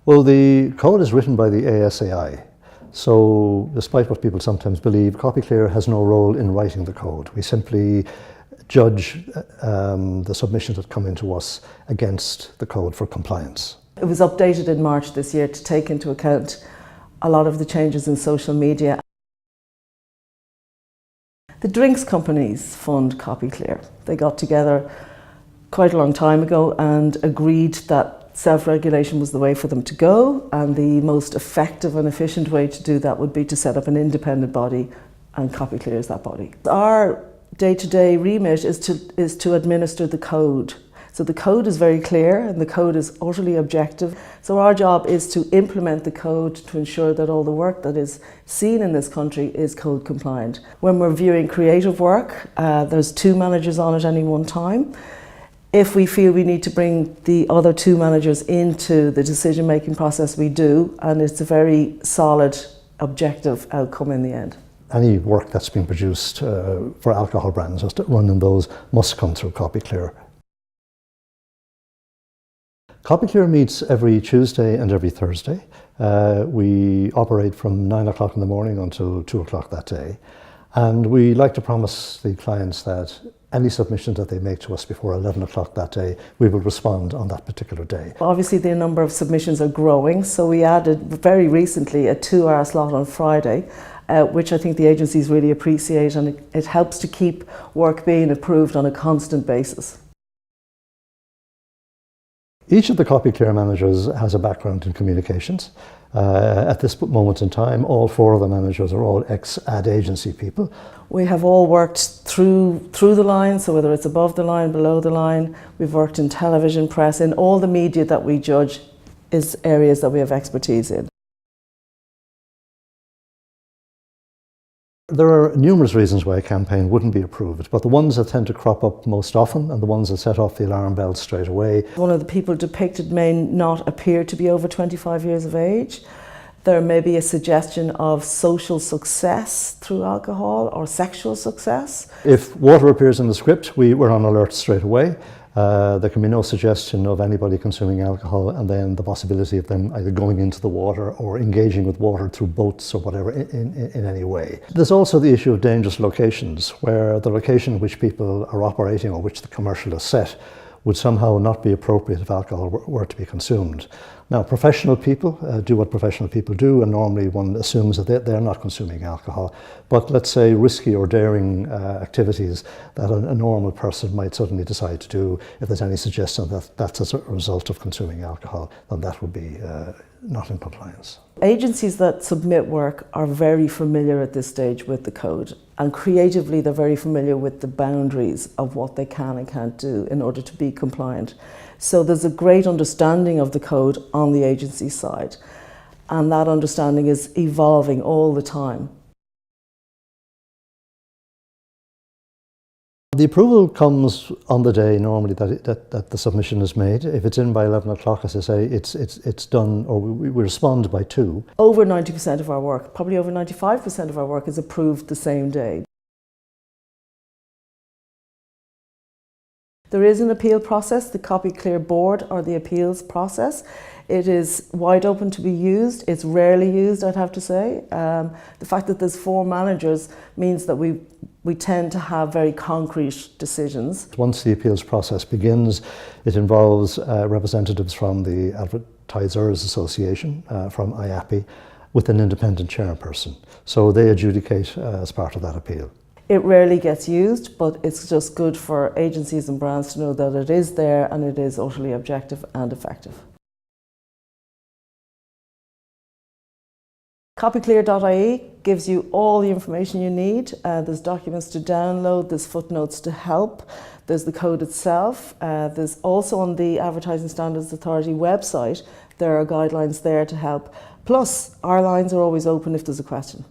Well, the code is written by the ASAI. So despite what people sometimes believe, CopyClear has no role in writing the code. We simply judge the submissions that come into us against the code for compliance. It was updated in March this year to take into account a lot of the changes in social media. The drinks companies fund CopyClear. They got together quite a long time ago and agreed that self-regulation was the way for them to go, and the most effective and efficient way to do that would be to set up an independent body, and CopyClear is that body. Our day-to-day remit is to administer the code. So the code is very clear and the code is utterly objective. So our job is to implement the code to ensure that all the work that is seen in this country is code compliant. When we're viewing creative work, there's 2 managers on at any one time. If we feel we need to bring the other 2 managers into the decision-making process, we do, and it's a very solid, objective outcome in the end. Any work that's being produced for alcohol brands, just running those, must come through CopyClear. CopyClear meets every Tuesday and every Thursday. We operate from 9 o'clock in the morning until 2 o'clock that day. And we like to promise the clients that any submissions that they make to us before 11 o'clock that day, we will respond on that particular day. Obviously the number of submissions are growing, so we added very recently a 2-hour slot on Friday, which I think the agencies really appreciate, and it helps to keep work being approved on a constant basis. Each of the CopyClear managers has a background in communications. At this moment in time, all 4 of the managers are all ex-ad agency people. We have all worked through the line, so whether it's above the line, below the line, we've worked in television, press, in all the media that we judge is areas that we have expertise in. There are numerous reasons why a campaign wouldn't be approved, but the ones that tend to crop up most often and the ones that set off the alarm bells straight away. One of the people depicted may not appear to be over 25 years of age. There may be a suggestion of social success through alcohol or sexual success. If water appears in the script, we're on alert straight away. There can be no suggestion of anybody consuming alcohol, and then the possibility of them either going into the water or engaging with water through boats or whatever in any way. There's also the issue of dangerous locations, where the location in which people are operating or which the commercial is set would somehow not be appropriate if alcohol were to be consumed. Now, professional people do what professional people do, and normally one assumes that they're not consuming alcohol. But let's say risky or daring activities that a normal person might suddenly decide to do, if there's any suggestion that that's as a result of consuming alcohol, then that would be not in compliance. Agencies that submit work are very familiar at this stage with the code, and creatively they're very familiar with the boundaries of what they can and can't do in order to be compliant. So there's a great understanding of the code on the agency side, and that understanding is evolving all the time. The approval comes on the day normally that the submission is made. If it's in by 11 o'clock, as I say, it's done, or we respond by 2. Over 90% of our work, probably over 95% of our work, is approved the same day. There is an appeal process, the CopyClear board or the appeals process. It is wide open to be used. It's rarely used, I'd have to say. The fact that there's 4 managers means that we tend to have very concrete decisions. Once the appeals process begins, it involves representatives from the Advertisers Association, from IAPI, with an independent chairperson. So they adjudicate as part of that appeal. It rarely gets used, but it's just good for agencies and brands to know that it is there and it is utterly objective and effective. CopyClear.ie gives you all the information you need. There's documents to download, there's footnotes to help, there's the code itself. There's also on the Advertising Standards Authority website, there are guidelines there to help. Plus, our lines are always open if there's a question.